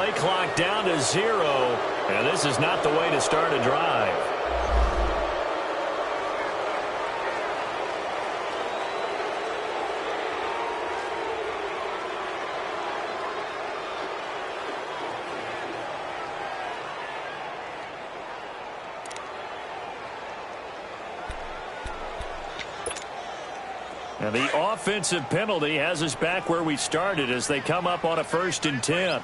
play clock down to 0, and this is not the way to start a drive. And the offensive penalty has us back where we started as they come up on a 1st and 10.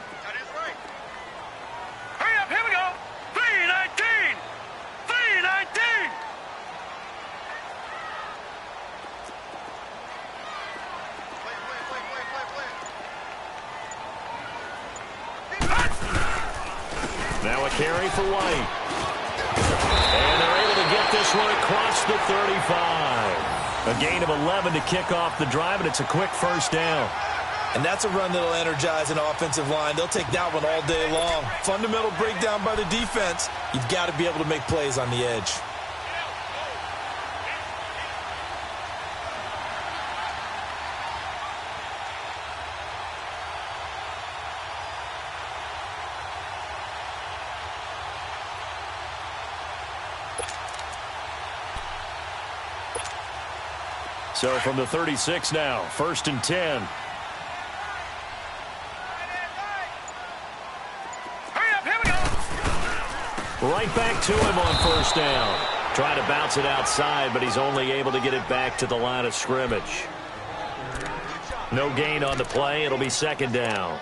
Hurry up, here we go. 3-19. 3-19. Now a carry for White. And they're able to get this one across the 35. A gain of 11 to kick off the drive, and it's a quick 1st down. And that's a run that'll energize an offensive line. They'll take that one all day long. Fundamental breakdown by the defense. You've got to be able to make plays on the edge. So from the 36 now, 1st and 10. Hurry up, here we go. Right back to him on 1st down. Trying to bounce it outside, but he's only able to get it back to the line of scrimmage. No gain on the play. It'll be 2nd down.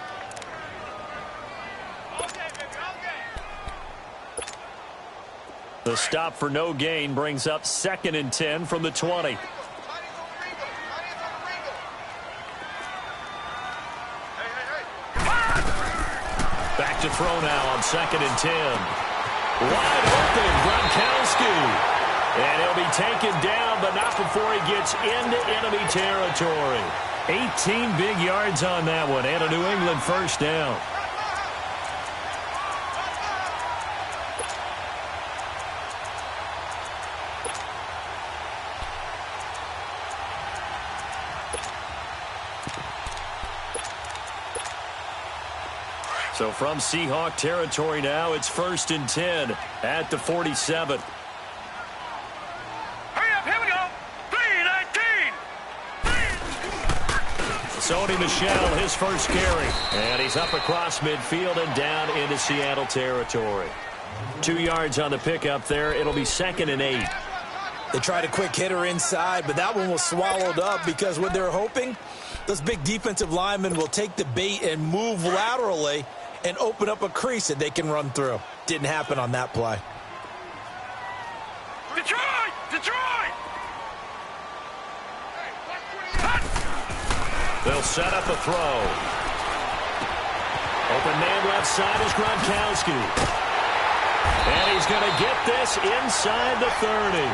The stop for no gain brings up 2nd and 10 from the 20. Back to throw now on 2nd and 10. Wide open, Gronkowski. And he'll be taken down, but not before he gets into enemy territory. 18 big yards on that one, and a New England 1st down. So from Seahawk territory now, it's 1st and 10 at the 47. Hurry up, here we go. 3-19. Sony Michel, his first carry. And he's up across midfield and down into Seattle territory. 2 yards on the pickup there. It'll be 2nd and 8. They tried a quick hitter inside, but that one was swallowed up because what they're hoping, those big defensive linemen will take the bait and move laterally and open up a crease that they can run through. Didn't happen on that play. Detroit! Detroit! They'll set up a throw. Open man left side is Gronkowski. And he's going to get this inside the 30.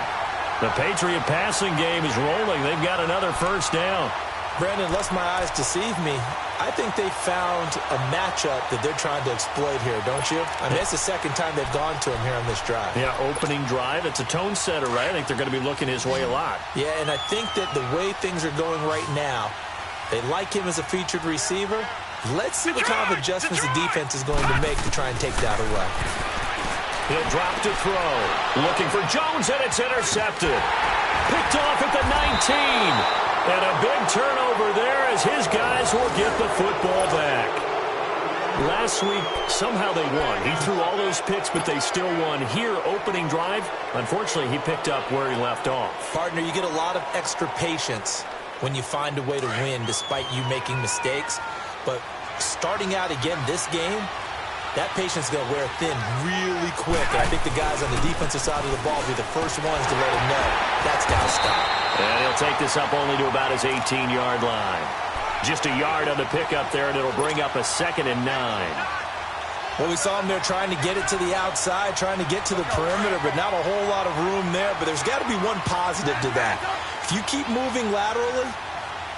The Patriot passing game is rolling. They've got another 1st down. Brandon, unless my eyes deceive me, I think they found a matchup that they're trying to exploit here, don't you? I mean, it's the 2nd time they've gone to him here on this drive. Yeah, opening drive. It's a tone setter, right? I think they're going to be looking his way a lot. Yeah, and I think that the way things are going right now, they like him as a featured receiver. Let's see what kind of adjustments the defense is going to make to try and take that away. He'll drop to throw. Looking for Jones, and it's intercepted. Picked off at the 19. And a big turnover there as his guys will get the football back. Last week, somehow they won. He threw all those picks, but they still won. Here, opening drive, unfortunately, he picked up where he left off. Partner, you get a lot of extra patience when you find a way to win despite you making mistakes. But starting out again this game, that patience is going to wear thin really quick. And I think the guys on the defensive side of the ball will be the first ones to let him know that's got to stop. And he'll take this up only to about his 18-yard line. Just a yard on the pickup there, and it'll bring up a 2nd and 9. Well, we saw him there trying to get it to the outside, trying to get to the perimeter, but not a whole lot of room there. But there's got to be one positive to that. If you keep moving laterally,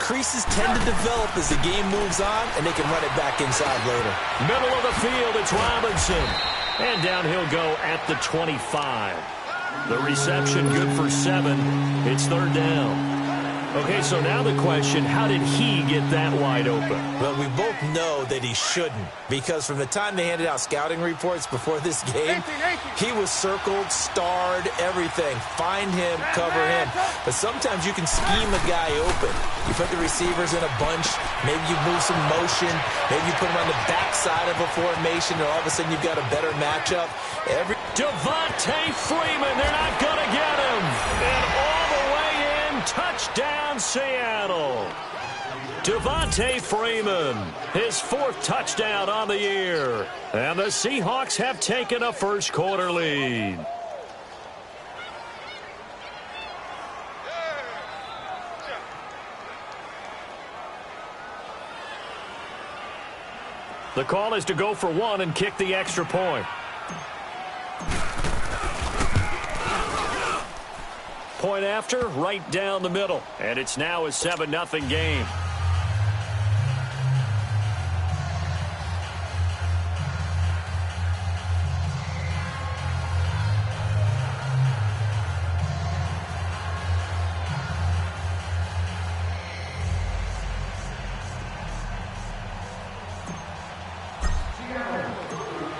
creases tend to develop as the game moves on, and they can run it back inside later. Middle of the field, it's Robinson. And down he'll go at the 25. The reception good for 7. It's 3rd down. Okay, so now the question, how did he get that wide open? Well, we both know that he shouldn't, because from the time they handed out scouting reports before this game, he was circled, starred, everything. Find him, cover him. But sometimes you can scheme a guy open. You put the receivers in a bunch, maybe you move some motion, maybe you put them on the backside of a formation, and all of a sudden you've got a better matchup. Devontae Freeman, they're not going to get him. And all the way in, touchdown Seattle. Devontae Freeman, his 4th touchdown on the year. And the Seahawks have taken a first-quarter lead. The call is to go for 1 and kick the extra point. Point after, right down the middle. And it's now a 7-0 game.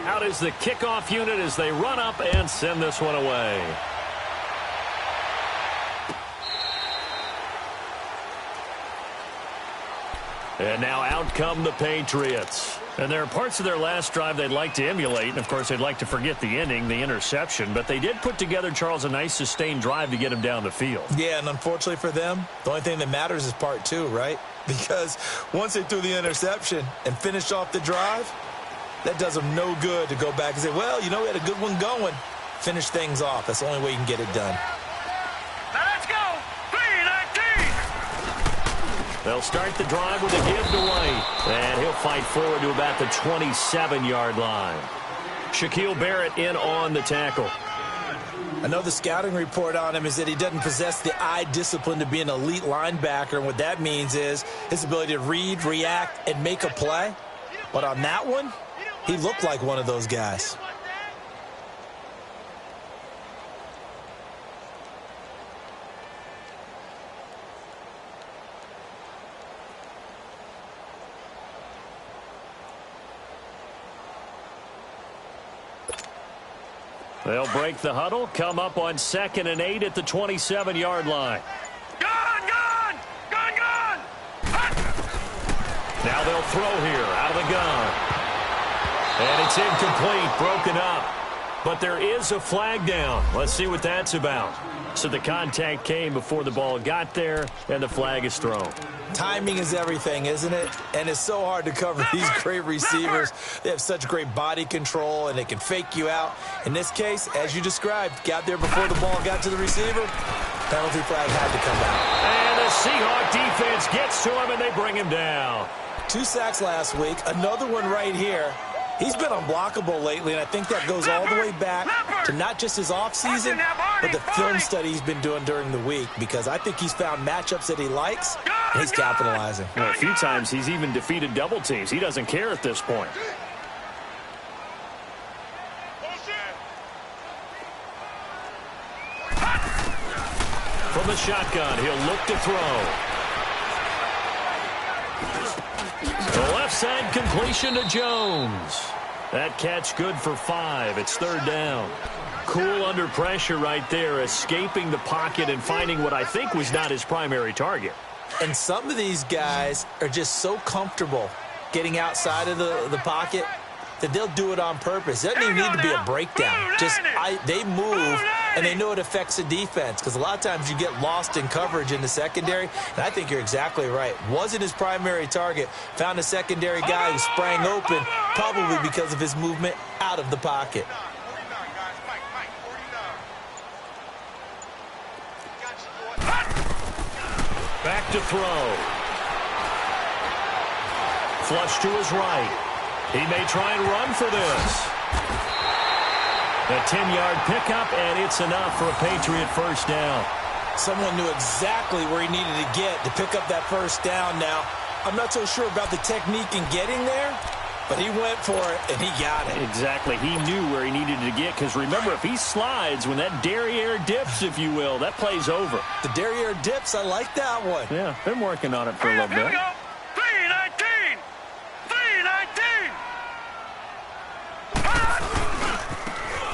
Out is the kickoff unit as they run up and send this one away. And now out come the Patriots. And there are parts of their last drive they'd like to emulate. And, of course, they'd like to forget the ending, the interception. But they did put together, Charles, a nice sustained drive to get him down the field. Yeah, and unfortunately for them, the only thing that matters is part 2, right? Because once they threw the interception and finished off the drive, that does them no good to go back and say, well, you know, we had a good one going. Finish things off. That's the only way you can get it done. Now let's go. 3-19. They'll start the drive with a give to White. And he'll fight forward to about the 27-yard line. Shaquille Barrett in on the tackle. I know the scouting report on him is that he doesn't possess the eye discipline to be an elite linebacker. And what that means is his ability to read, react, and make a play. But on that one, he looked like one of those guys. They'll break the huddle, come up on 2nd and 8 at the 27-yard line. Gone! Now they'll throw here out of the gun. And it's incomplete, broken up. But there is a flag down. Let's see what that's about. So the contact came before the ball got there, and the flag is thrown. Timing is everything, isn't it? And it's so hard to cover these great receivers. They have such great body control, and they can fake you out. In this case, as you described, got there before the ball got to the receiver. Penalty flag had to come out. And the Seahawk defense gets to him, and they bring him down. 2 sacks last week, another one right here. He's been unblockable lately, and I think that goes all the way back to not just his offseason, but the film study he's been doing during the week, because I think he's found matchups that he likes, and he's capitalizing. Well, a few times he's even defeated double teams. He doesn't care at this point. From the shotgun, he'll look to throw. The left side completion to Jones. That catch good for 5. It's 3rd down. Cool under pressure right there, escaping the pocket and finding what I think was not his primary target. And some of these guys are just so comfortable getting outside of the pocket that they'll do it on purpose. It doesn't even need to be a breakdown. They move, and they know it affects the defense, because a lot of times you get lost in coverage in the secondary, and I think you're exactly right. Wasn't his primary target. Found a secondary guy who sprang open, probably because of his movement out of the pocket. Back to throw. Flush to his right. He may try and run for this. A 10-yard pickup, and it's enough for a Patriot first down. Someone knew exactly where he needed to get to pick up that first down now. I'm not so sure about the technique in getting there, But he went for it, and he got it. Exactly. He knew where he needed to get, because remember, if he slides, when that derriere dips, if you will, that play's over. The derriere dips, I like that one. Yeah, been working on it for a little bit. Here we go. 319. 319.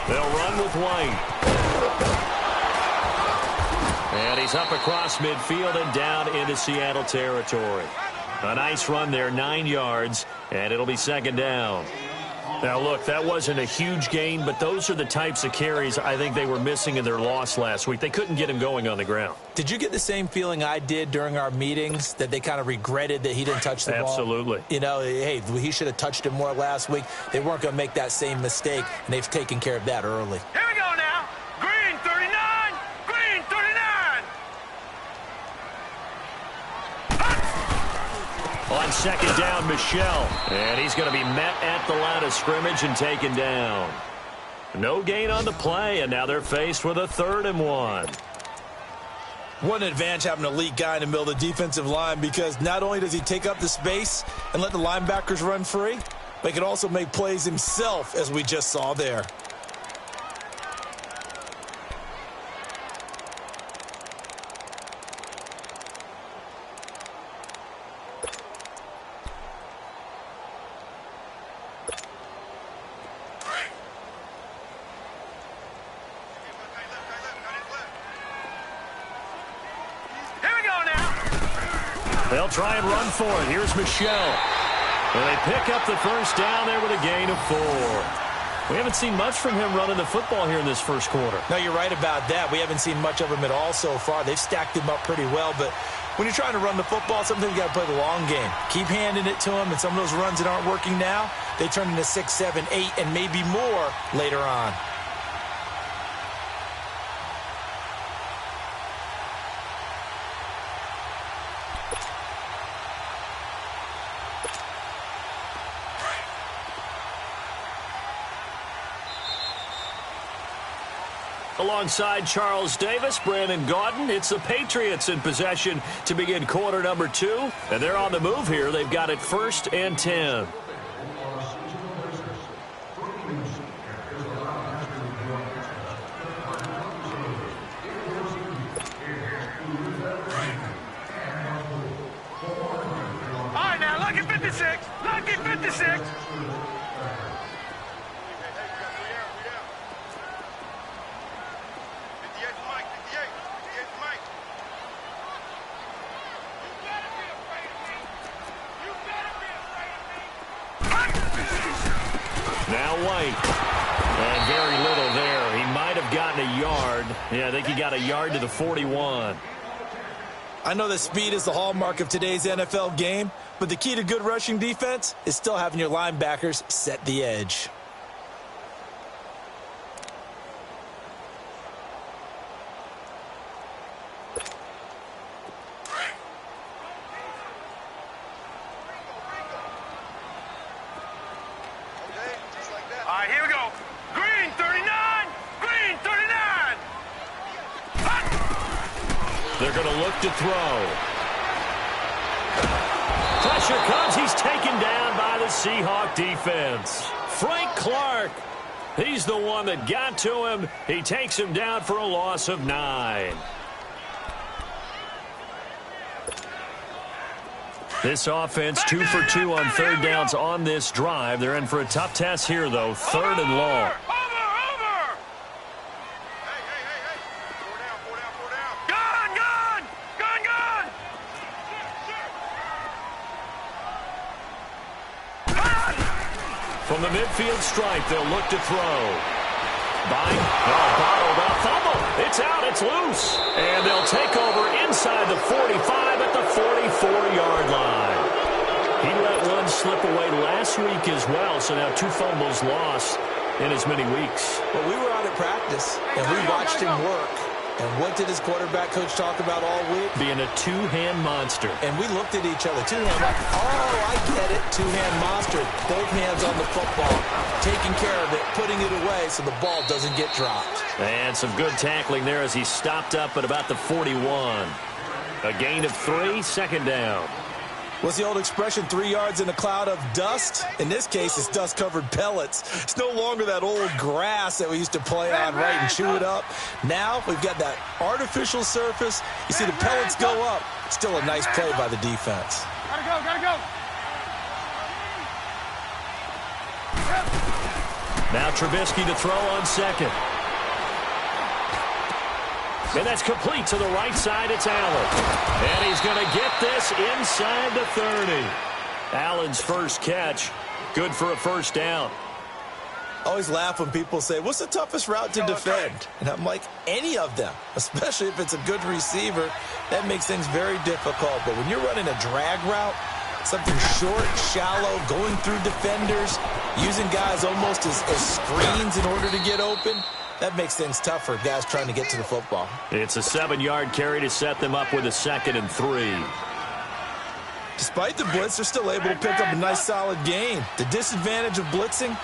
They'll run with White. And he's up across midfield and down into Seattle territory. A nice run there, 9 yards, and it'll be second down. Now, look, that wasn't a huge gain, but those are the types of carries I think they were missing in their loss last week. They couldn't get him going on the ground. Did you get the same feeling I did during our meetings, that they kind of regretted that he didn't touch the ball? Absolutely. You know, hey, he should have touched it more last week. They weren't going to make that same mistake, and they've taken care of that early. Here we go now. Green 39. Green 39. On second down, Michel. And he's going to be met at the line of scrimmage and taken down. No gain on the play, and now they're faced with a 3rd and 1. What an advantage having an elite guy in the middle of the defensive line, because not only does he take up the space and let the linebackers run free, but he can also make plays himself, as we just saw there. They'll try and run for it. Here's Michel. And they pick up the first down there with a gain of 4. We haven't seen much from him running the football here in this first quarter. No, you're right about that. We haven't seen much of him at all so far. They've stacked him up pretty well, but when you're trying to run the football, sometimes you got to play the long game. Keep handing it to him, and some of those runs that aren't working now, they turn into 6, 7, 8, and maybe more later on. Alongside Charles Davis, Brandon Gaudin, it's the Patriots in possession to begin quarter number 2. And they're on the move here. They've got it 1st and 10. All right, now, lucky 56. Lucky 56. Now White. And very little there. He might have gotten a yard. Yeah, I think he got a yard to the 41. I know that speed is the hallmark of today's NFL game, but the key to good rushing defense is still having your linebackers set the edge. All right, here we go. Green 39. Green 39. They're going to look to throw. Pressure comes. He's taken down by the Seahawk defense. Frank Clark. He's the one that got to him. He takes him down for a loss of 9. This offense 2 for 2 on 3rd downs on this drive. They're in for a tough test here, though. 3rd and long. Over. Hey. 4 down. Gun. From the midfield stripe, they'll look to throw. Bottled up. Fumble. It's out. It's loose. And they'll take over inside the 45 at the 44-yard line. He let one slip away last week as well, so now 2 fumbles lost in as many weeks. Well, we were out at practice, and we watched him work. And what did his quarterback coach talk about all week? Being a 2-hand monster. And we looked at each other. 2-hand. Oh, I get it. 2-hand monster. Both hands on the football. Taking care of it. Putting it away so the ball doesn't get dropped. And some good tackling there as he stopped up at about the 41. A gain of 3, second down. What's the old expression, 3 yards in a cloud of dust? In this case, it's dust-covered pellets. It's no longer that old grass that we used to play on, right, and chew it up. Now we've got that artificial surface. You see the pellets go up. Still a nice play by the defense. Gotta go, gotta go. Now Trubisky to throw on second. And that's complete to the right side. It's Allen. And he's going to get this inside the 30. Allen's first catch. Good for a first down. I always laugh when people say, what's the toughest route to defend? And I'm like, any of them, especially if it's a good receiver. That makes things very difficult. But when you're running a drag route, something short, shallow, going through defenders, using guys almost as screens in order to get open, that makes things tough for guys trying to get to the football. It's a 7-yard carry to set them up with a 2nd and 3. Despite the blitz, they're still able to pick up a nice solid gain. The disadvantage of blitzing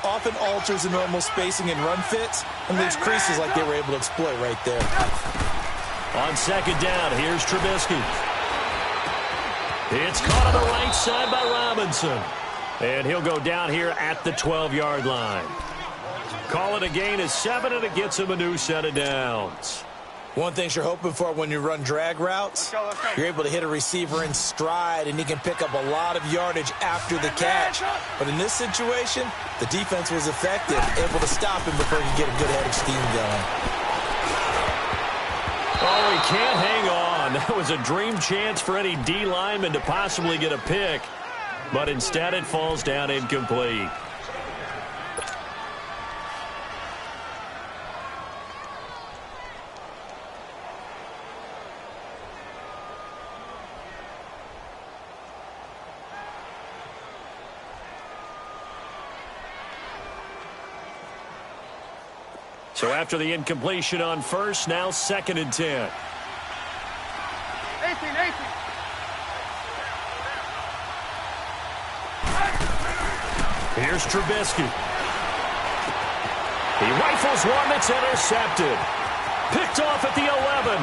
often alters the normal spacing and run fits and leaves creases like they were able to exploit right there. On 2nd down, here's Trubisky. It's caught on the right side by Robinson. And he'll go down here at the 12-yard line. Call it a gain of 7, and it gets him a new set of downs. One thing you're hoping for when you run drag routes, you're able to hit a receiver in stride, and he can pick up a lot of yardage after the catch. But in this situation, the defense was effective, able to stop him before he could get a good head of steam going. Oh, he can't hang on. That was a dream chance for any D lineman to possibly get a pick. But instead, it falls down incomplete. So after the incompletion on first, now 2nd and 10. 18. Here's Trubisky. He rifles one that's intercepted. Picked off at the 11.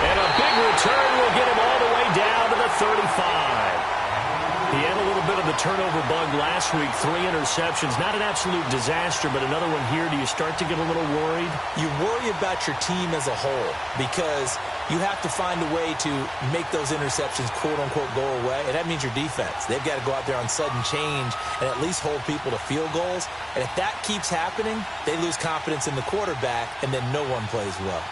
And a big return will get him all the way down to the 35. He had a little bit of the turnover bug last week, 3 interceptions. Not an absolute disaster, but another one here. Do you start to get a little worried? You worry about your team as a whole because you have to find a way to make those interceptions, quote-unquote, go away. And that means your defense. They've got to go out there on sudden change and at least hold people to field goals. And if that keeps happening, they lose confidence in the quarterback, and then no one plays well.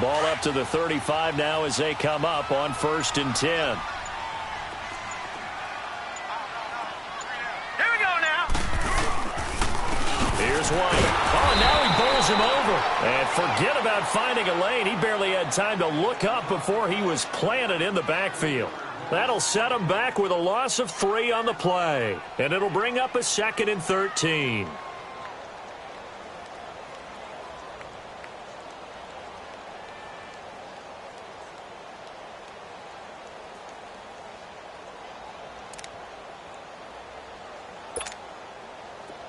Ball up to the 35 now as they come up on 1st and 10. Here we go now. Here's White. Oh, now he bowls him over. And forget about finding a lane. He barely had time to look up before he was planted in the backfield. That'll set him back with a loss of 3 on the play. And it'll bring up a 2nd and 13.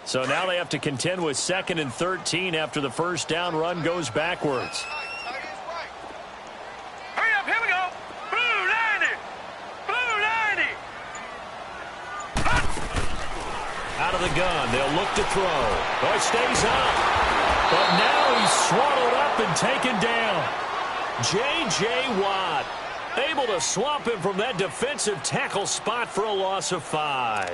So now they have to contend with 2nd and 13 after the first down run goes backwards. Hurry up, here we go. Blue 90. Blue 90. Out of the gun, they'll look to throw. Oh, it stays up. But now he's swallowed up and taken down. J.J. Watt able to swamp him from that defensive tackle spot for a loss of 5.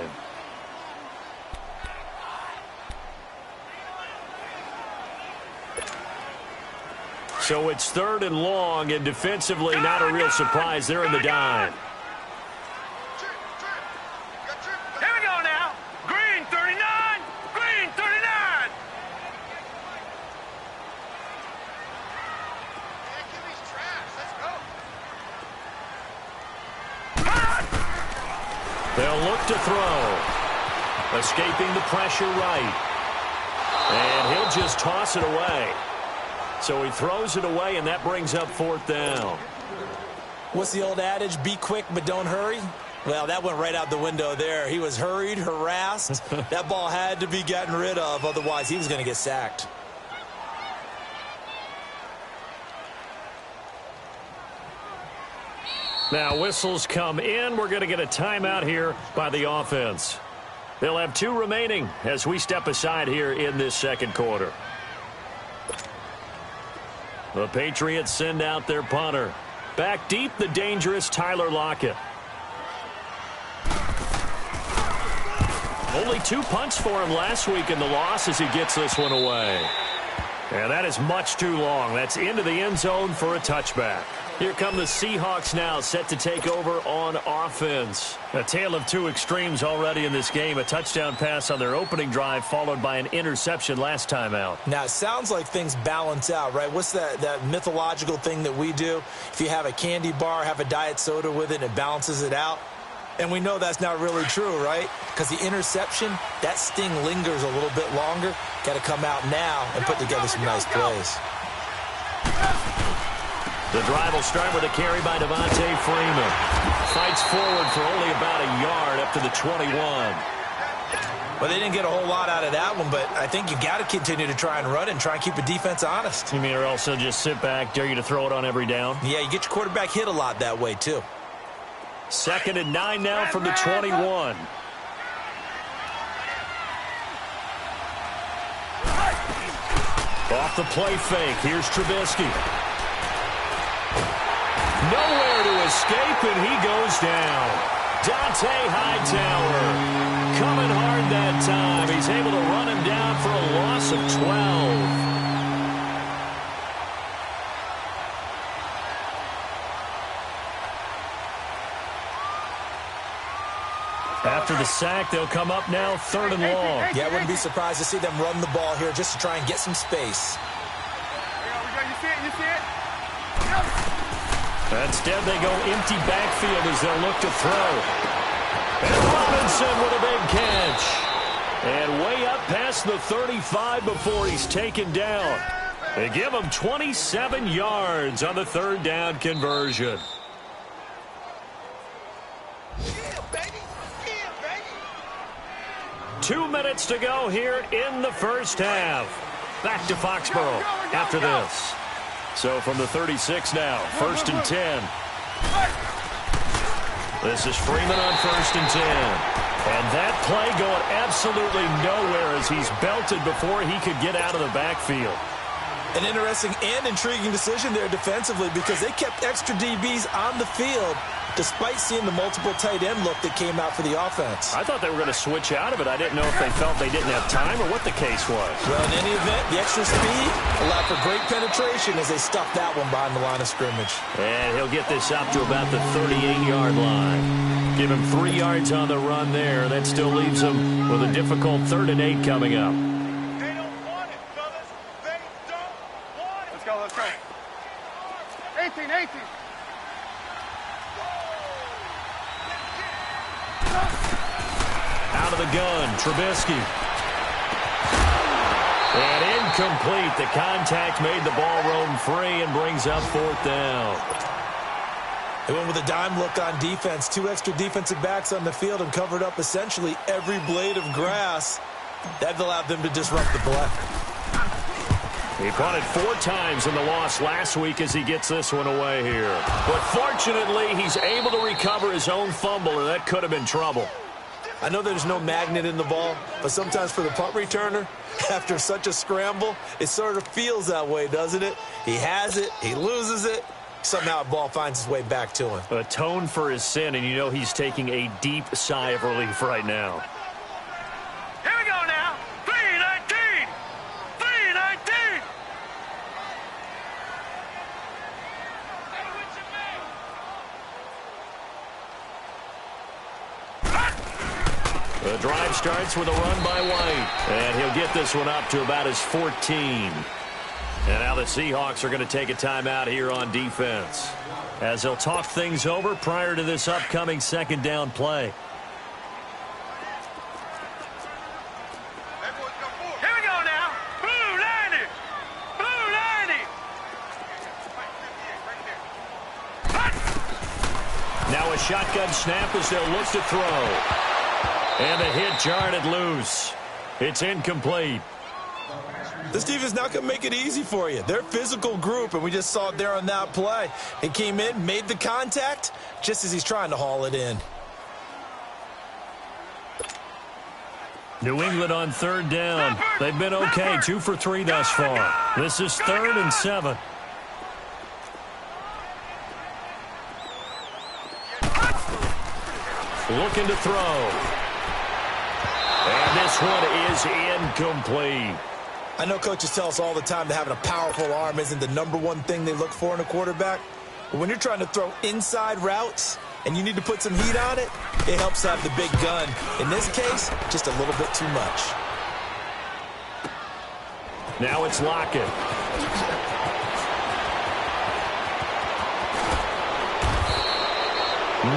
So it's 3rd and long, and defensively not a real surprise. They're in the dime. Here we go now. Green 39. Green 39. They'll look to throw. Escaping the pressure right. And he'll just toss it away. So he throws it away, and that brings up 4th down. What's the old adage? Be quick, but don't hurry. Well, that went right out the window there. He was hurried, harassed. That ball had to be gotten rid of, otherwise he was going to get sacked. Now whistles come in. We're going to get a timeout here by the offense. They'll have 2 remaining as we step aside here in this second quarter. The Patriots send out their punter. Back deep, the dangerous Tyler Lockett. Only 2 punts for him last week in the loss as he gets this one away. And that is much too long. That's into the end zone for a touchback. Here come the Seahawks now, set to take over on offense. A tale of 2 extremes already in this game. A touchdown pass on their opening drive, followed by an interception last time out. Now, it sounds like things balance out, right? What's that mythological thing that we do? If you have a candy bar, have a diet soda with it, and it balances it out. And we know that's not really true, right? Because the interception, that sting lingers a little bit longer. Got to come out now and put together some nice plays. The drive will start with a carry by Devontae Freeman. Fights forward for only about a yard up to the 21. Well, they didn't get a whole lot out of that one, but I think you got to continue to try and run and try and keep the defense honest. You mean or else they'll just sit back, dare you to throw it on every down? Yeah, you get your quarterback hit a lot that way, too. 2nd and 9 now from the 21. Off the play fake. Here's Trubisky. Nowhere to escape, and he goes down. Dante Hightower coming hard that time. He's able to run him down for a loss of 12. After the sack, they'll come up now 3rd and long. Yeah, I wouldn't be surprised to see them run the ball here just to try and get some space. You see it? Instead, they go empty backfield as they'll look to throw. And Robinson with a big catch. And way up past the 35 before he's taken down. They give him 27 yards on the 3rd down conversion. Yeah, baby. 2 minutes to go here in the first half. Back to Foxborough after this. So from the 36 now, 1st and 10. This is Freeman on 1st and 10. And that play going absolutely nowhere as he's belted before he could get out of the backfield. An interesting and intriguing decision there defensively because they kept extra DBs on the field despite seeing the multiple tight end look that came out for the offense. I thought they were going to switch out of it. I didn't know if they felt they didn't have time or what the case was. Well, in any event, the extra speed allowed for great penetration as they stuffed that one behind the line of scrimmage. And he'll get this up to about the 38-yard line. Give him 3 yards on the run there. That still leaves him with a difficult 3rd and 8 coming up. They don't want it, fellas. They don't want it. Let's go. 18. Out of the gun, Trubisky. And incomplete. The contact made the ball roam free and brings up 4th down. They went with a dime look on defense. 2 extra defensive backs on the field and covered up essentially every blade of grass. That allowed them to disrupt the play. He punted 4 times in the loss last week as he gets this one away here. But fortunately, he's able to recover his own fumble, or that could have been trouble. I know there's no magnet in the ball, but sometimes for the punt returner, after such a scramble, it sort of feels that way, doesn't it? He has it, he loses it, somehow the ball finds its way back to him. Atone for his sin, and you know he's taking a deep sigh of relief right now. Here we go now. 3:19. 3:19. The drive starts with a run by White. And he'll get this one up to about his 14. And now the Seahawks are going to take a timeout here on defense, as they'll talk things over prior to this upcoming 2nd down play. Here we go now. Blue 90. Blue 90. Now a shotgun snap as they'll look to throw. And the hit jarred it loose. It's incomplete. This defense not going to make it easy for you. They're a physical group, and we just saw it there on that play. He came in, made the contact, just as he's trying to haul it in. New England on third down. They've been okay, 2 for 3 thus far. This is 3rd and 7. Looking to throw. And this one is incomplete. I know coaches tell us all the time that having a powerful arm isn't the #1 thing they look for in a quarterback. But when you're trying to throw inside routes and you need to put some heat on it, it helps have the big gun. In this case, just a little bit too much. Now it's Lockett.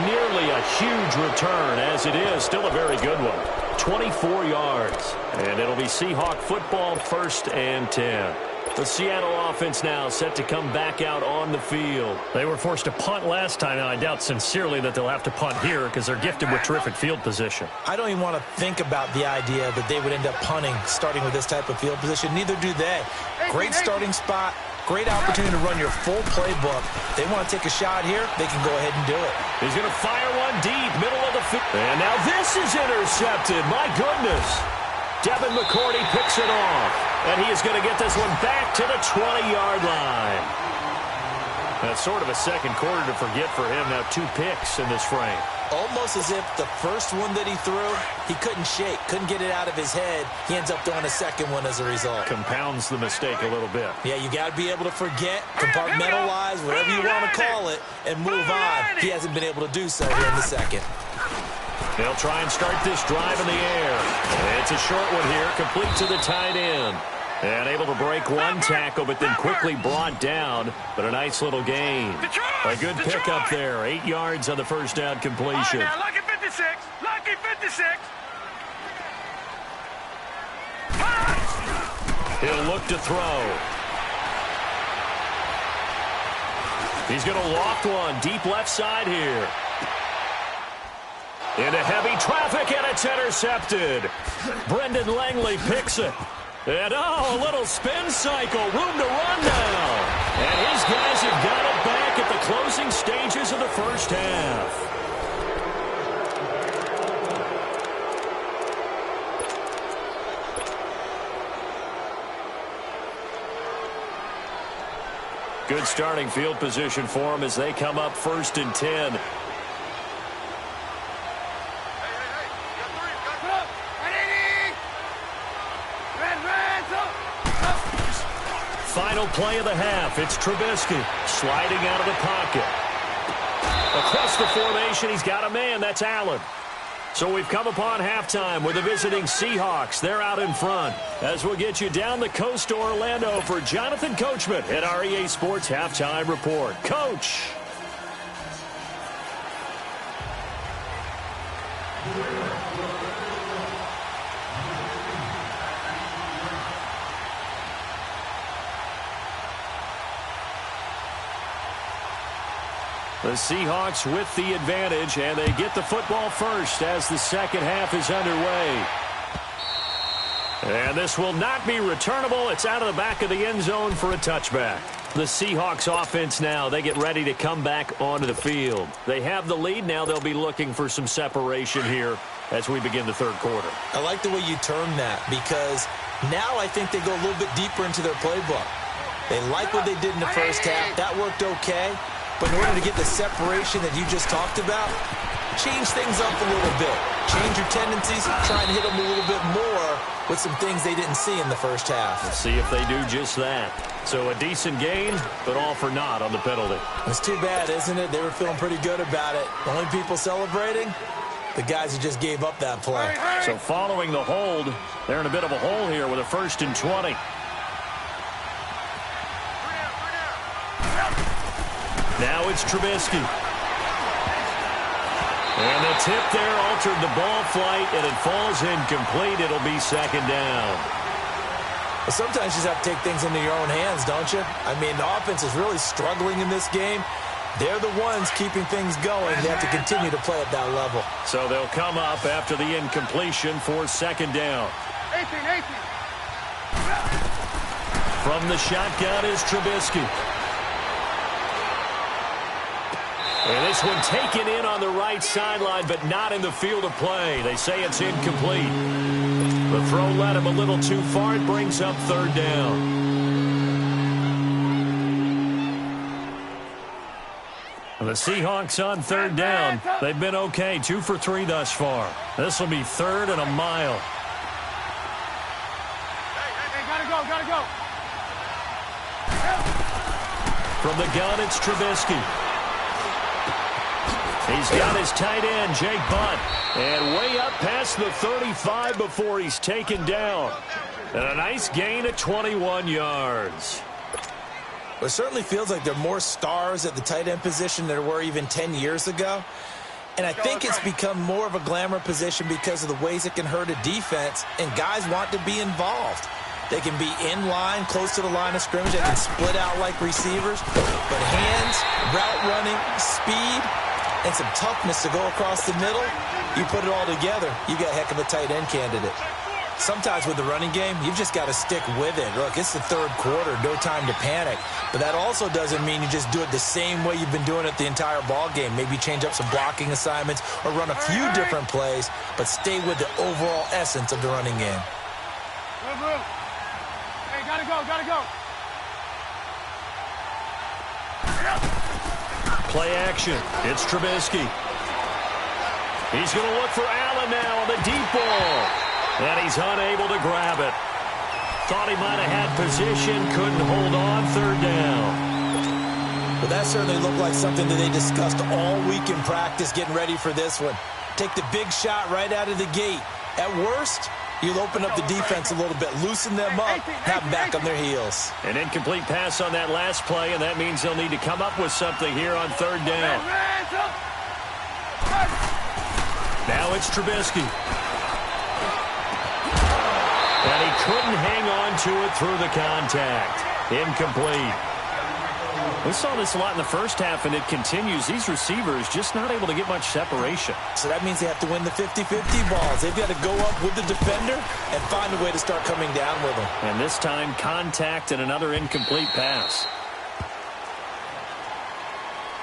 Nearly a huge return, as it is. Still a very good one. 24 yards. And it'll be Seahawk football, 1st and 10. The Seattle offense now set to come back out on the field. They were forced to punt last time, and I doubt sincerely that they'll have to punt here because they're gifted with terrific field position. I don't even want to think about the idea that they would end up punting starting with this type of field position. Neither do they. Great starting spot. Great opportunity to run your full playbook. They want to take a shot here, they can go ahead and do it. He's going to fire one deep, middle of the field. And now this is intercepted. My goodness. Devin McCourty picks it off. And he is going to get this one back to the 20-yard line. That's sort of a second quarter to forget for him. Now 2 picks in this frame. Almost as if the first one that he threw, he couldn't shake, couldn't get it out of his head. He ends up throwing a second one as a result. Compounds the mistake a little bit. Yeah, you got to be able to forget, compartmentalize, whatever you want to call it, and move on. He hasn't been able to do so here in the second. They'll try and start this drive in the air. It's a short one here, complete to the tight end. And able to break one tackle, but then quickly brought down. But a nice little gain. A good pickup there. 8 yards on the first down completion. Now, lucky 56. Lucky 56. He'll look to throw. He's going to loft one deep left side here. Into heavy traffic, and it's intercepted. Brendan Langley picks it. And, a little spin cycle. Room to run now. And his guys have got it back at the closing stages of the first half. Good starting field position for them as they come up 1st and 10. Final play of the half. It's Trubisky sliding out of the pocket. Across the formation, he's got a man. That's Allen. So we've come upon halftime with the visiting Seahawks. They're out in front. As we'll get you down the coast to Orlando for Jonathan Coachman at our EA Sports Halftime Report. Coach. The Seahawks with the advantage, and they get the football first as the second half is underway. And this will not be returnable. It's out of the back of the end zone for a touchback. The Seahawks offense now, they get ready to come back onto the field. They have the lead. Now they'll be looking for some separation here as we begin the third quarter. I like the way you term that because now I think they go a little bit deeper into their playbook. They like what they did in the first half. That worked okay. But in order to get the separation that you just talked about, change things up a little bit. Change your tendencies, try and hit them a little bit more with some things they didn't see in the first half. Let's see if they do just that. So a decent gain, but all for naught on the penalty. It's too bad, isn't it? They were feeling pretty good about it. The only people celebrating, the guys who just gave up that play. So following the hold, they're in a bit of a hole here with a 1st and 20. Now it's Trubisky. And the tip there altered the ball flight, and it falls incomplete. It'll be 2nd down. Well, sometimes you just have to take things into your own hands, don't you? I mean, the offense is really struggling in this game. They're the ones keeping things going. They have to continue to play at that level. So they'll come up after the incompletion for second down. 18. From the shotgun is Trubisky. And this one taken in on the right sideline, but not in the field of play. They say it's incomplete. The throw led him a little too far. It brings up third down. The Seahawks on third down. They've been okay, 2 for 3 thus far. This will be third and a mile. Hey, gotta go. From the gun, it's Trubisky. He's got his tight end, Jake Butt. And way up past the 35 before he's taken down. And a nice gain of 21 yards. Well, it certainly feels like there are more stars at the tight end position than there were even 10 years ago. And I think it's become more of a glamour position because of the ways it can hurt a defense, and guys want to be involved. They can be in line, close to the line of scrimmage. They can split out like receivers. But hands, route running, speed, and some toughness to go across the middle, you put it all together, you got a heck of a tight end candidate. Sometimes with the running game, you've just got to stick with it. Look, it's the third quarter, no time to panic. But that also doesn't mean you just do it the same way you've been doing it the entire ball game. Maybe change up some blocking assignments or run a few different plays, but stay with the overall essence of the running game. Move. Hey, gotta go. Play action. It's Trubisky. He's going to look for Allen now on the deep ball. And he's unable to grab it. Thought he might have had position, couldn't hold on, third down. Well, that certainly looked like something that they discussed all week in practice getting ready for this one. Take the big shot right out of the gate. At worst, you'll open up the defense a little bit, loosen them up, have them back on their heels. An incomplete pass on that last play, and that means they'll need to come up with something here on third down. Now it's Trubisky. And he couldn't hang on to it through the contact. Incomplete. We saw this a lot in the first half, and it continues. These receivers just not able to get much separation. So that means they have to win the 50-50 balls. They've got to go up with the defender and find a way to start coming down with them. And this time, contact and another incomplete pass.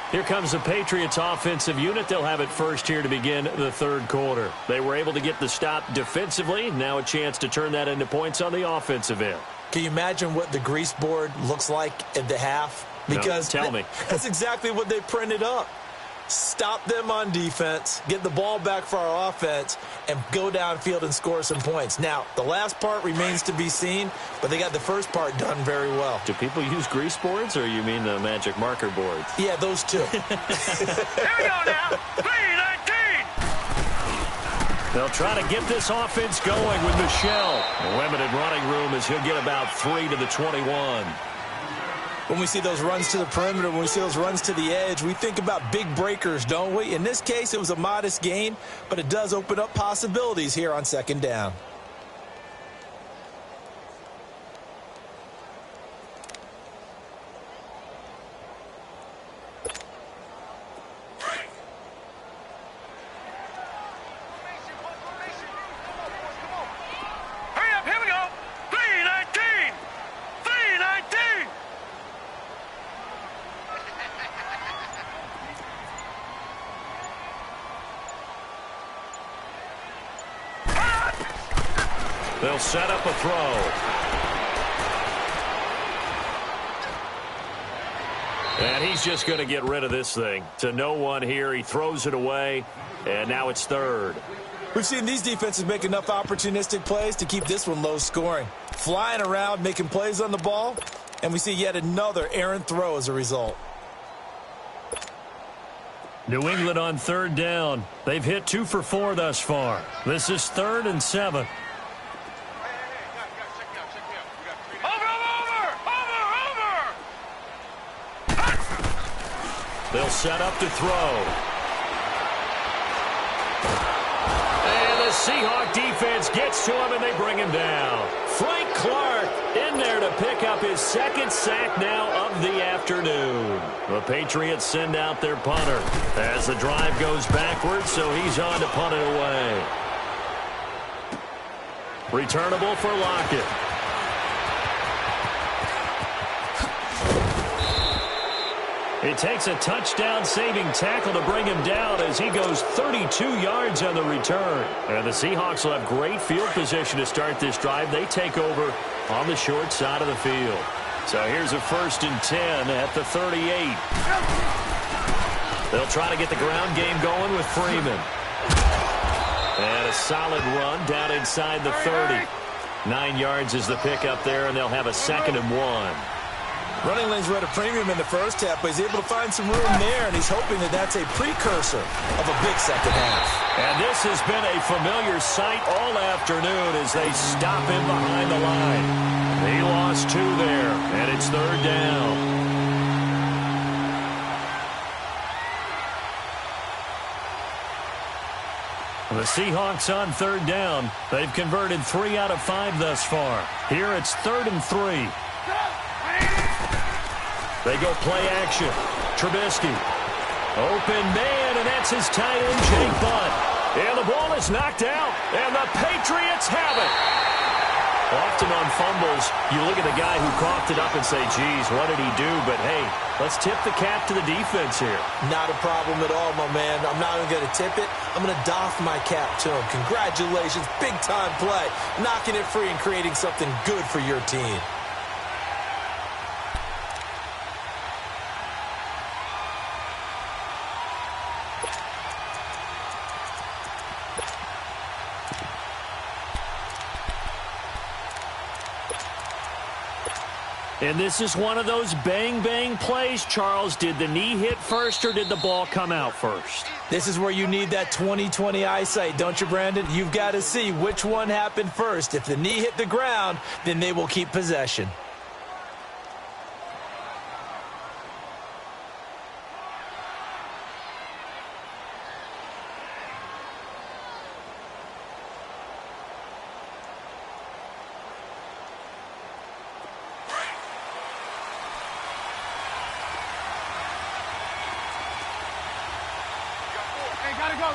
Here comes the Patriots offensive unit. They'll have it first here to begin the third quarter. They were able to get the stop defensively. Now a chance to turn that into points on the offensive end. Can you imagine what the grease board looks like at the half? Because no, tell me. That's exactly what they printed up. Stop them on defense, get the ball back for our offense, and go downfield and score some points. Now, the last part remains to be seen, but they got the first part done very well. Do people use grease boards, or you mean the magic marker boards? Yeah, those two. Here we go now. 3-19. They'll try to get this offense going with Michelle. A limited running room as he'll get about 3 to the 21. When we see those runs to the perimeter, when we see those runs to the edge, we think about big breakers, don't we? In this case, it was a modest gain, but it does open up possibilities here on second down. Hurry up, here we go. 3-19. 3-19. They'll set up a throw. And he's just going to get rid of this thing. To no one here. He throws it away. And now it's third. We've seen these defenses make enough opportunistic plays to keep this one low scoring. Flying around, making plays on the ball. And we see yet another errant throw as a result. New England on third down. They've hit 2 for 4 thus far. This is 3rd and 7. They'll set up to throw. And the Seahawk defense gets to him, and they bring him down. Frank Clark in there to pick pick up his second sack now of the afternoon. The Patriots send out their punter as the drive goes backwards, so he's on to punt it away. Returnable for Lockett. It takes a touchdown-saving tackle to bring him down as he goes 32 yards on the return. And the Seahawks will have great field position to start this drive. They take over on the short side of the field. So here's a 1st and 10 at the 38. They'll try to get the ground game going with Freeman. And a solid run down inside the 30. 9 yards is the pickup there, and they'll have a 2nd and 1. Running lanes were at a premium in the first half, but he's able to find some room there, and he's hoping that that's a precursor of a big second half. And this has been a familiar sight all afternoon as they stop him behind the line. He lost 2 there, and it's 3rd down. The Seahawks on 3rd down. They've converted 3 out of 5 thus far. Here it's 3rd and 3. They go play action. Trubisky. Open man, and that's his tight end, Jake Butt. And the ball is knocked out, and the Patriots have it. Often on fumbles, you look at the guy who coughed it up and say, geez, what did he do? But, hey, let's tip the cap to the defense here. Not a problem at all, my man. I'm not even going to tip it. I'm going to doff my cap to him. Congratulations, big-time play. Knocking it free and creating something good for your team. And this is one of those bang-bang plays, Charles. Did the knee hit first or did the ball come out first? This is where you need that 20/20 eyesight, don't you, Brandon? You've got to see which one happened first. If the knee hit the ground, then they will keep possession.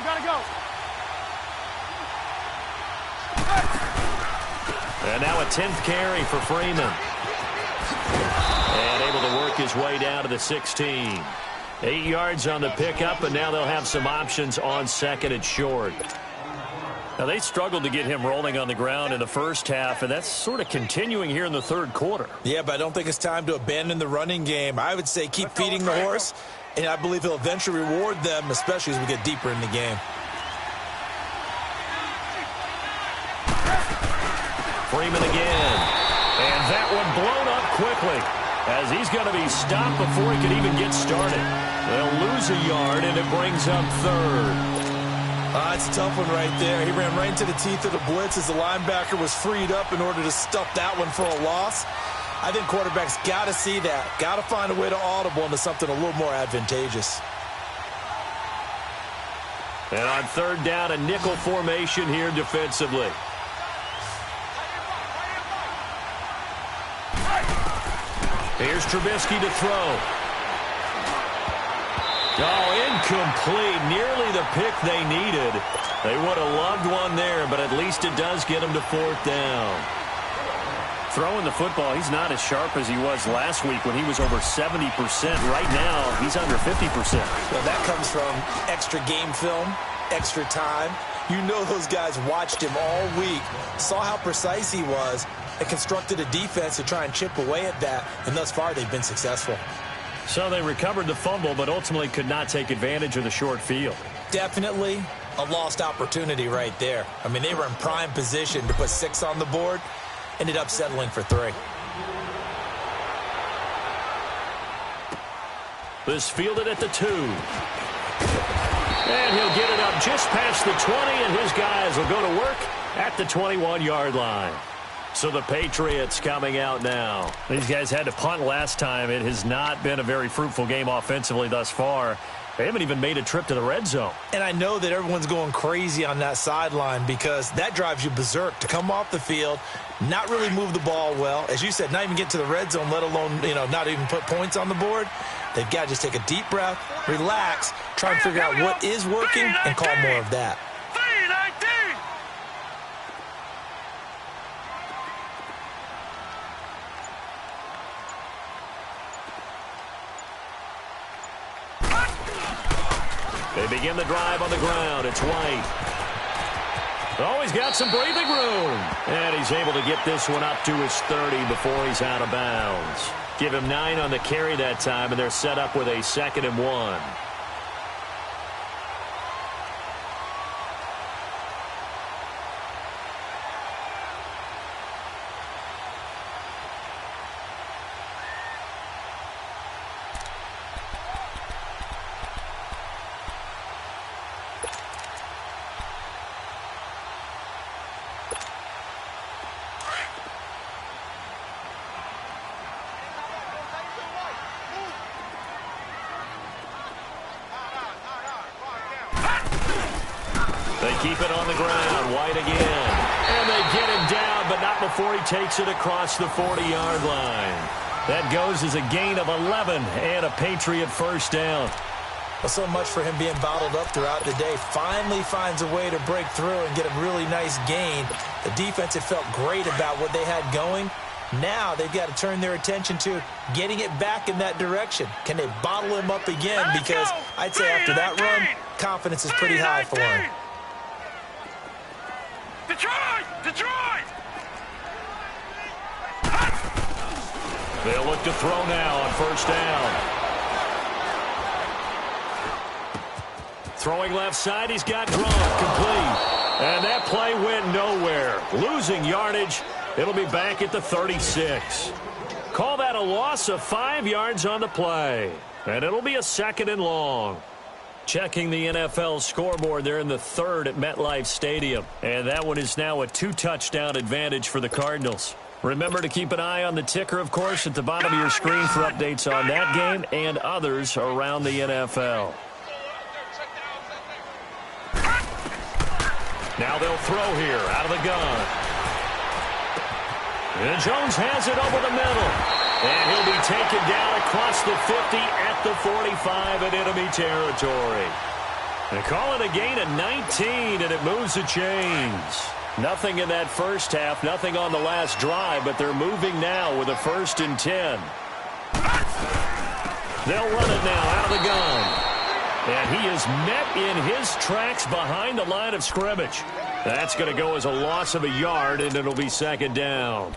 Gotta go. And now a 10th carry for Freeman. And able to work his way down to the 16. 8 yards on the pickup, and now they'll have some options on 2nd and short. Now, they struggled to get him rolling on the ground in the first half, and that's sort of continuing here in the 3rd quarter. Yeah, but I don't think it's time to abandon the running game. I would say keep feeding the horse, and I believe he'll eventually reward them, especially as we get deeper in the game. Freeman again. And that one blown up quickly as he's going to be stopped before he can even get started. They'll lose a yard, and it brings up 3rd. It's a tough one right there. He ran right into the teeth of the blitz as the linebacker was freed up in order to stuff that one for a loss. I think quarterbacks got to see that. Got to find a way to audible into something a little more advantageous. And on 3rd down, a nickel formation here defensively. Here's Trubisky to throw. Oh, incomplete. Nearly the pick they needed. They would have loved one there, but at least it does get them to 4th down. Throwing the football, he's not as sharp as he was last week when he was over 70%. Right now, he's under 50%. Well, that comes from extra game film, extra time. You know those guys watched him all week, saw how precise he was, and constructed a defense to try and chip away at that, and thus far they've been successful. So they recovered the fumble, but ultimately could not take advantage of the short field. Definitely a lost opportunity right there. I mean, they were in prime position to put 6 on the board, ended up settling for 3. This fielded at the 2. And he'll get it up just past the 20, and his guys will go to work at the 21-yard line. So the Patriots coming out now. These guys had to punt last time. It has not been a very fruitful game offensively thus far. They haven't even made a trip to the red zone. And I know that everyone's going crazy on that sideline because that drives you berserk to come off the field, not really move the ball well. As you said, not even get to the red zone, let alone, not even put points on the board. They've got to just take a deep breath, relax, try and figure out what is working and call more of that. They begin the drive on the ground. It's White. Oh, he's got some breathing room. And he's able to get this one up to his 30 before he's out of bounds. Give him 9 on the carry that time, and they're set up with a 2nd and 1. They keep it on the ground. White again. And they get him down, but not before he takes it across the 40-yard line. That goes as a gain of 11 and a Patriot first down. Well, so much for him being bottled up throughout the day. Finally finds a way to break through and get a really nice gain. The defense had felt great about what they had going. Now they've got to turn their attention to getting it back in that direction. Can they bottle him up again? Because I'd say after that run, confidence is pretty high for him. Detroit! They'll look to throw now on first down. Throwing left side, he's got Gronk, complete. And that play went nowhere. Losing yardage. It'll be back at the 36. Call that a loss of 5 yards on the play. And it'll be a 2nd and long. Checking the NFL scoreboard, they're in the 3rd at MetLife Stadium. And that one is now a 2-touchdown advantage for the Cardinals. Remember to keep an eye on the ticker, of course, at the bottom of your screen for updates on that game and others around the NFL. Now they'll throw here out of the gun. And Jones has it over the middle. And he'll be taken down across the 50 at the 45 in enemy territory. They call it a gain of 19, and it moves the chains. Nothing in that first half, nothing on the last drive, but they're moving now with a 1st and 10. They'll run it now out of the gun. And he is met in his tracks behind the line of scrimmage. That's going to go as a loss of a yard, and it'll be 2nd down.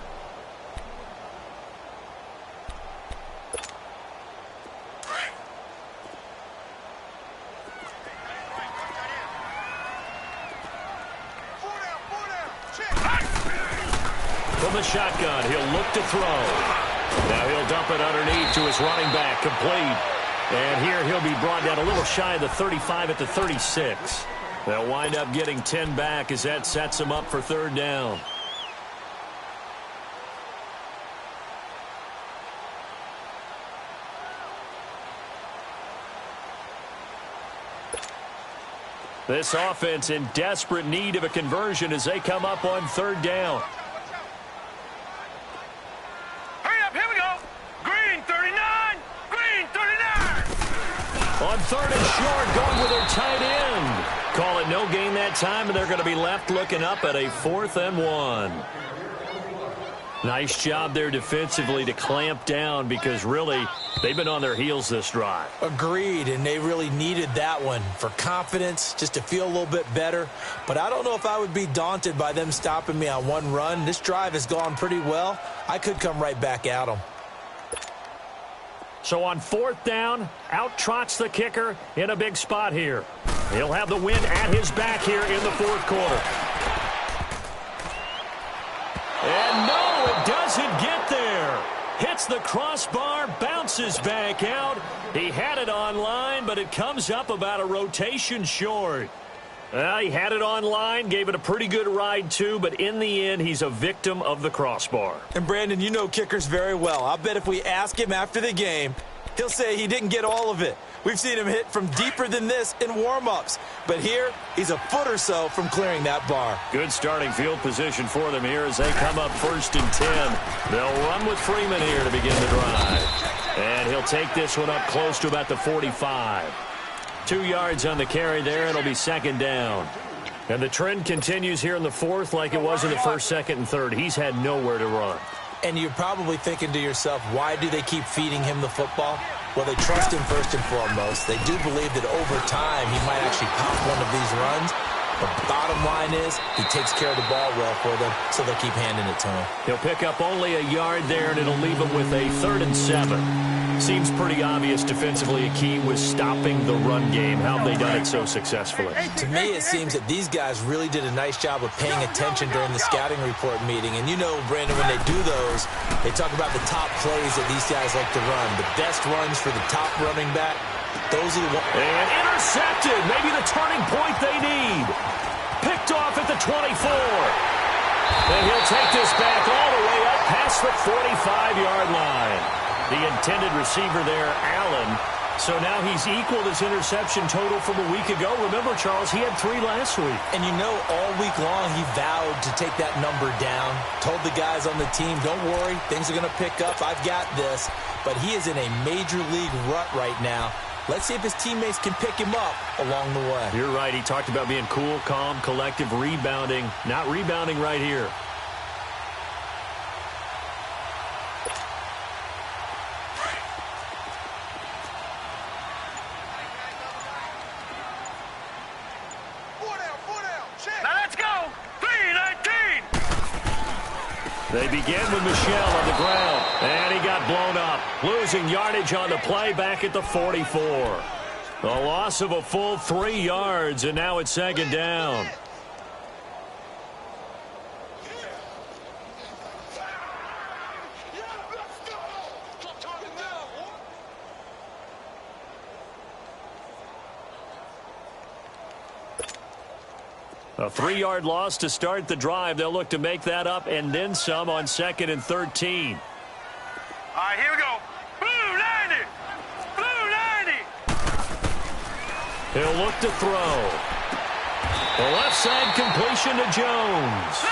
From the shotgun, he'll look to throw. Now he'll dump it underneath to his running back, complete. And here he'll be brought down a little shy of the 35 at the 36. They'll wind up getting 10 back as that sets them up for 3rd down. This offense in desperate need of a conversion as they come up on 3rd down. Hurry up, here we go. Green 39. Green 39. On 3rd and short, going with their tight end. Call it no gain that time, and they're going to be left looking up at a 4th and 1. Nice job there defensively to clamp down because really they've been on their heels this drive. Agreed, and they really needed that one for confidence, just to feel a little bit better. But I don't know if I would be daunted by them stopping me on one run. This drive has gone pretty well. I could come right back at them. So on 4th down, out trots the kicker in a big spot here. He'll have the wind at his back here in the 4th quarter. And no, it doesn't get there. Hits the crossbar, bounces back out. He had it online, but it comes up about a rotation short. He had it online, gave it a pretty good ride too, but in the end, he's a victim of the crossbar. And Brandon, you know kickers very well. I bet if we ask him after the game, He'll say he didn't get all of it. We've seen him hit from deeper than this in warm-ups. But here, he's a foot or so from clearing that bar. Good starting field position for them here as they come up 1st and 10. They'll run with Freeman here to begin the drive. And he'll take this one up close to about the 45. 2 yards on the carry there. It'll be 2nd down. And the trend continues here in the 4th like it was in the 1st, 2nd, and 3rd. He's had nowhere to run. And you're probably thinking to yourself, why do they keep feeding him the football? Well, they trust him first and foremost. They do believe that over time he might actually pop one of these runs. But bottom line is he takes care of the ball well for them, so they'll keep handing it to him. He'll pick up only a yard there, and it'll leave him with a 3rd and 7. Seems pretty obvious defensively a key was stopping the run game. How have they done it so successfully? To me, it seems that these guys really did a nice job of paying attention during the scouting report meeting. And you know, Brandon, when they do those, they talk about the top plays that these guys like to run. The best runs for the top running back, those are the ones. And intercepted. Maybe the turning point they need. Picked off at the 24. And he'll take this back all the way up past the 45-yard line. The intended receiver there, Allen. So now he's equaled his interception total from a week ago. Remember, Charles, he had 3 last week. And you know, all week long he vowed to take that number down. Told the guys on the team, don't worry, things are going to pick up. I've got this. But he is in a major league rut right now. Let's see if his teammates can pick him up along the way. You're right. He talked about being cool, calm, collective, rebounding. Not rebounding right here. They begin with Michel on the ground, and he got blown up. Losing yardage on the play back at the 44. The loss of a full 3 yards, and now it's 2nd down. A 3-yard loss to start the drive. They'll look to make that up and then some on 2nd and 13. All right, here we go. Blue 90. Blue 90. He'll look to throw. The left side completion to Jones.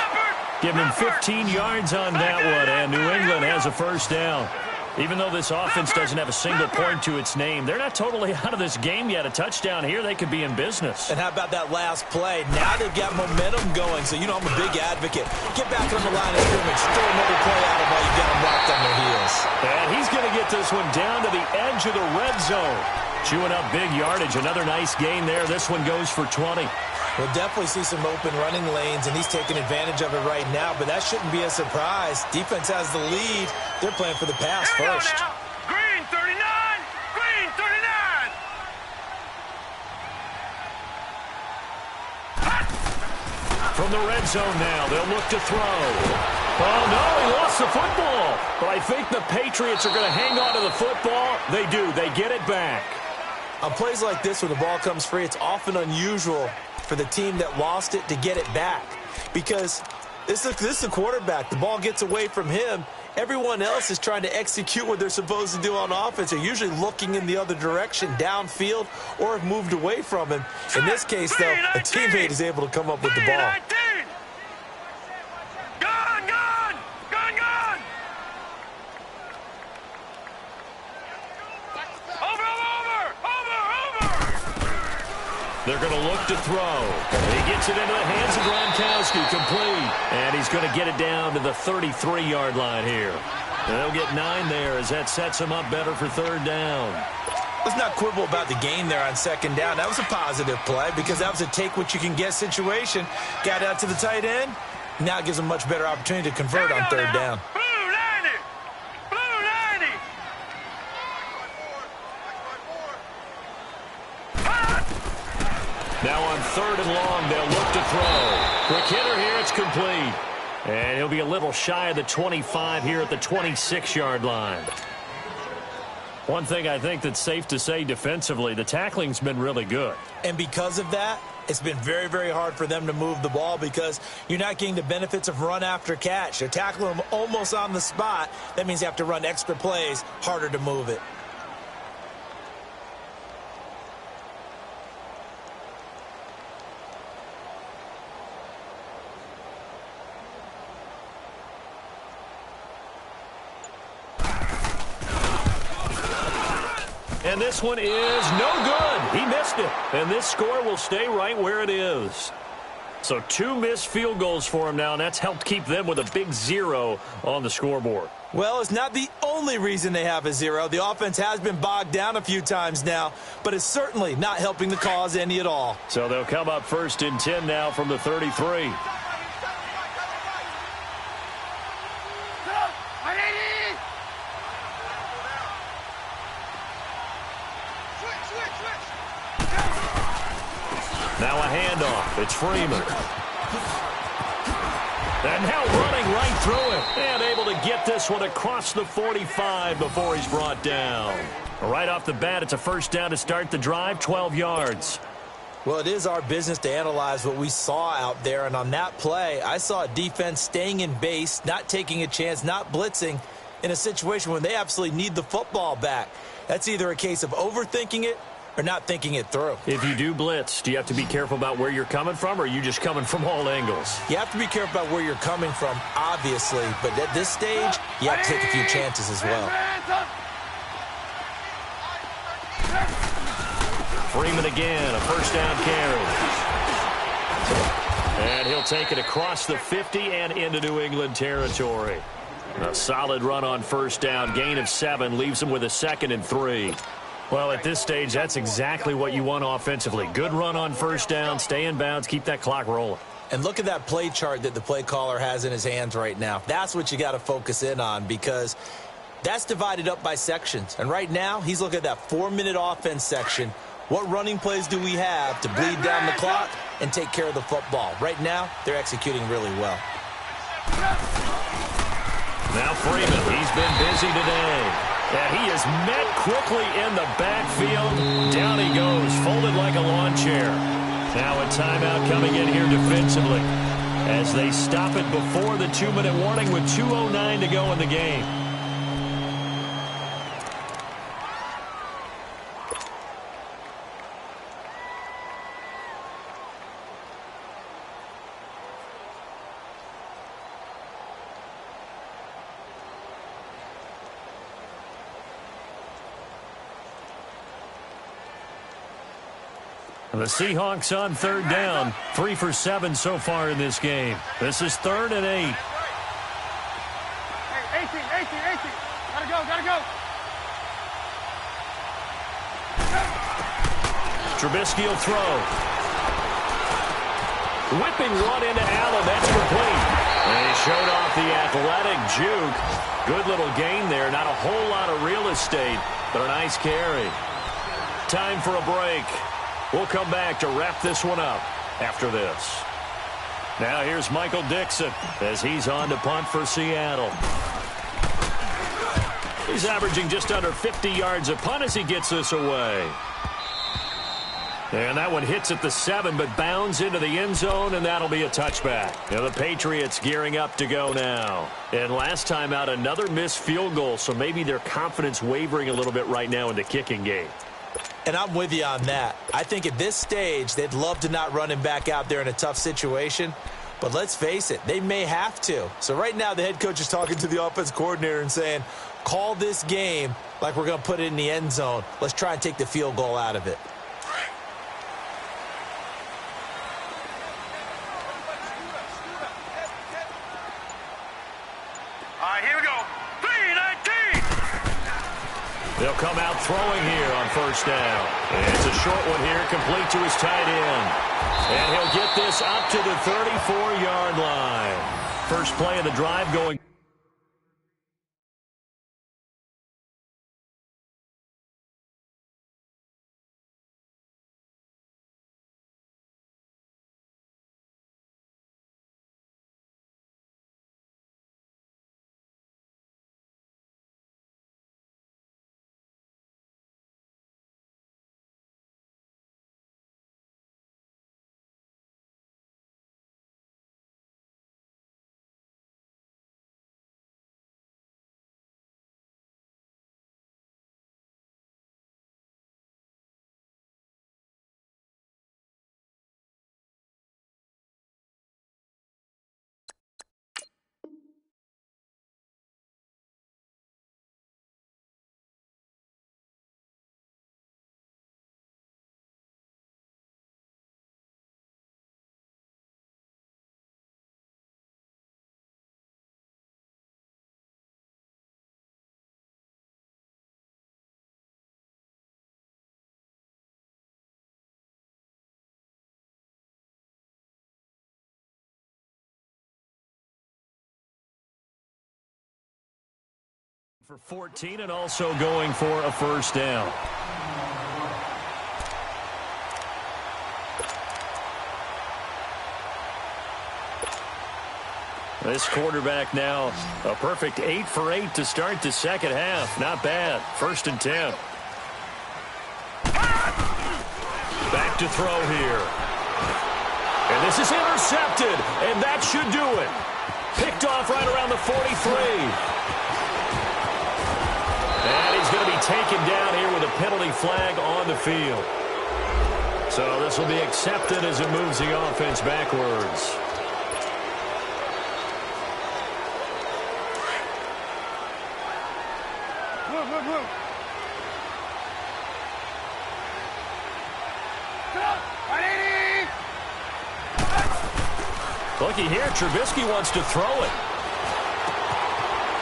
Give him 15 yards on that one, and New England has a 1st down. Even though this offense doesn't have a single point to its name, they're not totally out of this game yet. A touchdown here, they could be in business. And how about that last play? Now they've got momentum going, so you know I'm a big advocate. Get back on the line of scrimmage, throw another play at them while you got them locked on their heels. And he's going to get this one down to the edge of the red zone. Chewing up big yardage. Another nice gain there. This one goes for 20. We'll definitely see some open running lanes, and he's taking advantage of it right now, but that shouldn't be a surprise. Defense has the lead. They're playing for the pass first. Green 39! Green 39! From the red zone now, they'll look to throw. Oh, no, he lost the football. But I think the Patriots are going to hang on to the football. They do. They get it back. On plays like this, when the ball comes free, it's often unusual for the team that lost it to get it back. Because this is a quarterback. The ball gets away from him. Everyone else is trying to execute what they're supposed to do on offense. They're usually looking in the other direction, downfield, or have moved away from him. In this case, though, a teammate is able to come up with the ball. They're going to look to throw. He gets it into the hands of Gronkowski, complete. And he's going to get it down to the 33-yard line here. And they'll get 9 there as that sets him up better for 3rd down. Let's not quibble about the gain there on 2nd down. That was a positive play because that was a take-what-you-can-get situation. Got out to the tight end. Now it gives them a much better opportunity to convert on 3rd down. Now on 3rd and long, they'll look to throw. Quick hitter here, it's complete. And he'll be a little shy of the 25 here at the 26-yard line. One thing I think that's safe to say defensively, the tackling's been really good. And because of that, it's been very, very hard for them to move the ball because you're not getting the benefits of run after catch. They're tackling them almost on the spot. That means you have to run extra plays, harder to move it. And this one is no good. He missed it. And this score will stay right where it is. So 2 missed field goals for him now, and that's helped keep them with a big 0 on the scoreboard. Well, it's not the only reason they have a 0. The offense has been bogged down a few times now, but it's certainly not helping the cause any at all. So they'll come up 1st and 10 now from the 33. Now a handoff. It's Freeman. And now running right through it. And able to get this one across the 45 before he's brought down. Right off the bat, it's a 1st down to start the drive, 12 yards. Well, it is our business to analyze what we saw out there. And on that play, I saw a defense staying in base, not taking a chance, not blitzing in a situation when they absolutely need the football back. That's either a case of overthinking it or not thinking it through. If you do blitz, do you have to be careful about where you're coming from, or are you just coming from all angles? You have to be careful about where you're coming from, obviously, but at this stage, you have to take a few chances as well. Freeman again, a 1st down carry. And he'll take it across the 50 and into New England territory. A solid run on 1st down, gain of 7, leaves him with a 2nd and 3. Well, at this stage, that's exactly what you want offensively. Good run on 1st down, stay in bounds, keep that clock rolling. And look at that play chart that the play caller has in his hands right now. That's what you got to focus in on, because that's divided up by sections. And right now, he's looking at that 4-minute offense section. What running plays do we have to bleed down the clock and take care of the football? Right now, they're executing really well. Now Freeman, he's been busy today. And he is met quickly in the backfield. Down he goes, folded like a lawn chair. Now a timeout coming in here defensively as they stop it before the 2-minute warning with 2:09 to go in the game. The Seahawks on 3rd down. 3 for 7 so far in this game. This is 3rd and 8. Hey, 18. Gotta go. Trubisky will throw. Whipping one into Allen. That's complete. And he showed off the athletic juke. Good little gain there. Not a whole lot of real estate, but a nice carry. Time for a break. We'll come back to wrap this one up after this. Now here's Michael Dixon as he's on to punt for Seattle. He's averaging just under 50 yards a punt as he gets this away. And that one hits at the 7, but bounds into the end zone, and that'll be a touchback. Now the Patriots gearing up to go now. And last time out, another missed field goal, so maybe their confidence wavering a little bit right now in the kicking game. And I'm with you on that. I think at this stage, they'd love to not run him back out there in a tough situation. But let's face it, they may have to. So right now, the head coach is talking to the offense coordinator and saying, call this game like we're going to put it in the end zone. Let's try and take the field goal out of it. All right, here we go. 3-19. They'll come out throwing here on 1st down. And it's a short one here, complete to his tight end. And he'll get this up to the 34-yard line. First play of the drive going. For 14 and also going for a first down. This quarterback now a perfect 8 for 8 to start the second half. Not bad. 1st and 10. Back to throw here. And this is intercepted, and that should do it. Picked off right around the 43. And he's going to be taken down here with a penalty flag on the field. So this will be accepted as it moves the offense backwards. Looky here, Trubisky wants to throw it.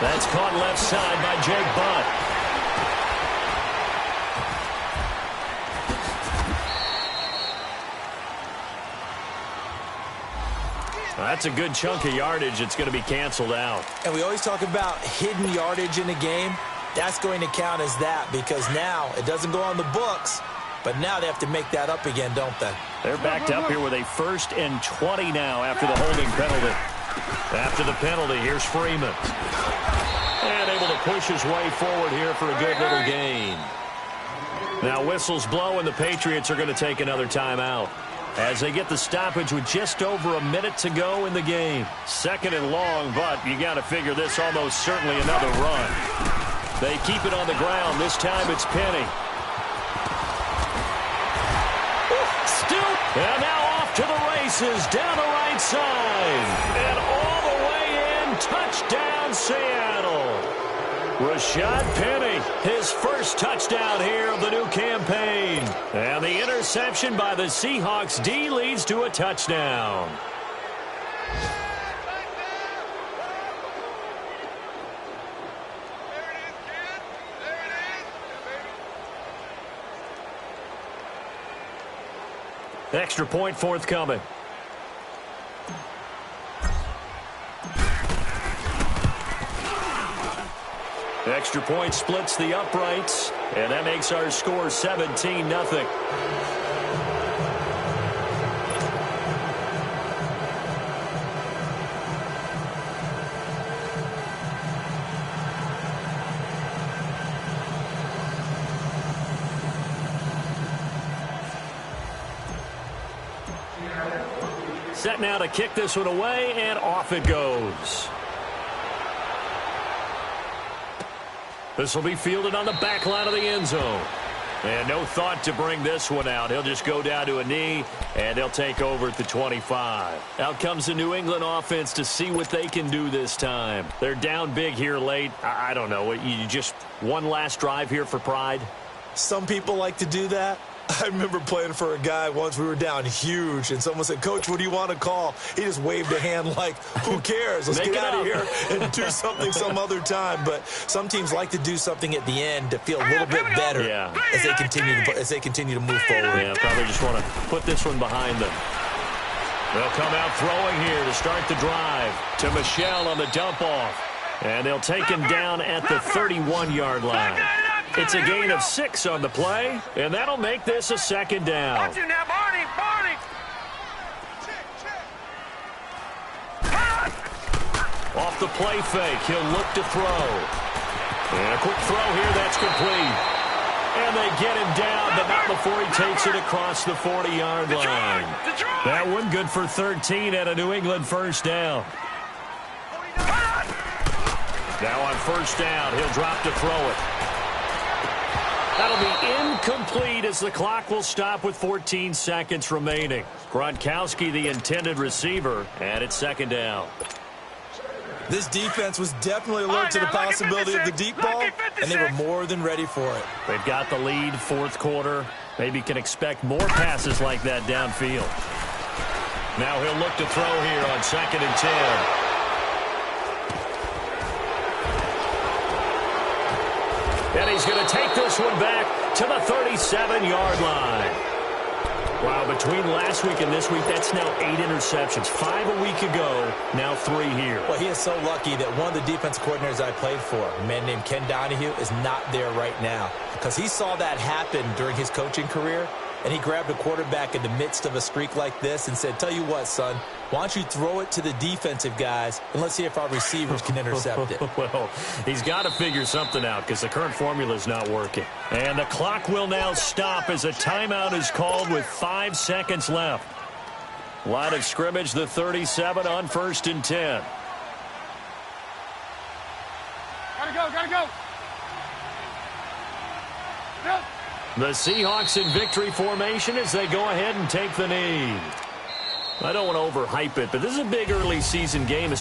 That's caught left side by Jake Butt. That's a good chunk of yardage. It's going to be canceled out. And we always talk about hidden yardage in a game. That's going to count as that because now it doesn't go on the books, but now they have to make that up again, don't they? They're backed up here with a 1st and 20 now after the holding penalty. After the penalty, here's Freeman. And able to push his way forward here for a good little gain. Now whistles blow, and the Patriots are going to take another timeout as they get the stoppage with just over a minute to go in the game. 2nd and long, but you got to figure this almost certainly another run. They keep it on the ground. This time it's Penny. Still, and now off to the races down the right side. And all the way in, touchdown Seattle. Rashad Penny, his first touchdown here of the new campaign. And the interception by the Seahawks D leads to a touchdown. Extra point forthcoming. Extra point splits the uprights, and that makes our score 17-0. Set now to kick this one away, and off it goes. This will be fielded on the back line of the end zone. And no thought to bring this one out. He'll just go down to a knee, and they'll take over at the 25. Out comes the New England offense to see what they can do this time. They're down big here late. I don't know. You just one last drive here for pride? Some people like to do that. I remember playing for a guy once. We were down huge, and someone said, "Coach, what do you want to call?" He just waved a hand like, who cares? Let's get out of here and do something some other time. But some teams like to do something at the end to feel a little bit better as they continue to move forward. Yeah, probably just want to put this one behind them. They'll come out throwing here to start the drive to Michel on the dump-off. And they'll take him down at the 31-yard line. It's a gain of 6 on the play, and that'll make this a 2nd down. Watch it now, Barney! Off the play fake, he'll look to throw. And a quick throw here, that's complete. And they get him down, but not before he takes it across the 40-yard line. That one good for 13 at a New England first down. Now on first down, he'll drop to throw it. That'll be incomplete as the clock will stop with 14 seconds remaining. Gronkowski, the intended receiver, and it's 2nd down. This defense was definitely alert to the possibility of the deep ball, and they were more than ready for it. They've got the lead, 4th quarter. Maybe can expect more passes like that downfield. Now he'll look to throw here on 2nd and 10. And he's going to take this one back to the 37-yard line. Wow, between last week and this week, that's now 8 interceptions. 5 a week ago, now 3 here. Well, he is so lucky that one of the defense coordinators I played for, a man named KingDaniels, is not there right now. Because he saw that happen during his coaching career, and he grabbed a quarterback in the midst of a streak like this and said, tell you what, son, why don't you throw it to the defensive guys, and let's see if our receivers can intercept it. Well, he's got to figure something out because the current formula is not working. And the clock will now stop as a timeout is called with 5 seconds left. Line of scrimmage, the 37 on 1st and 10. Gotta go, gotta go. Yep. The Seahawks in victory formation as they go ahead and take the knee. I don't want to overhype it, but this is a big early season game.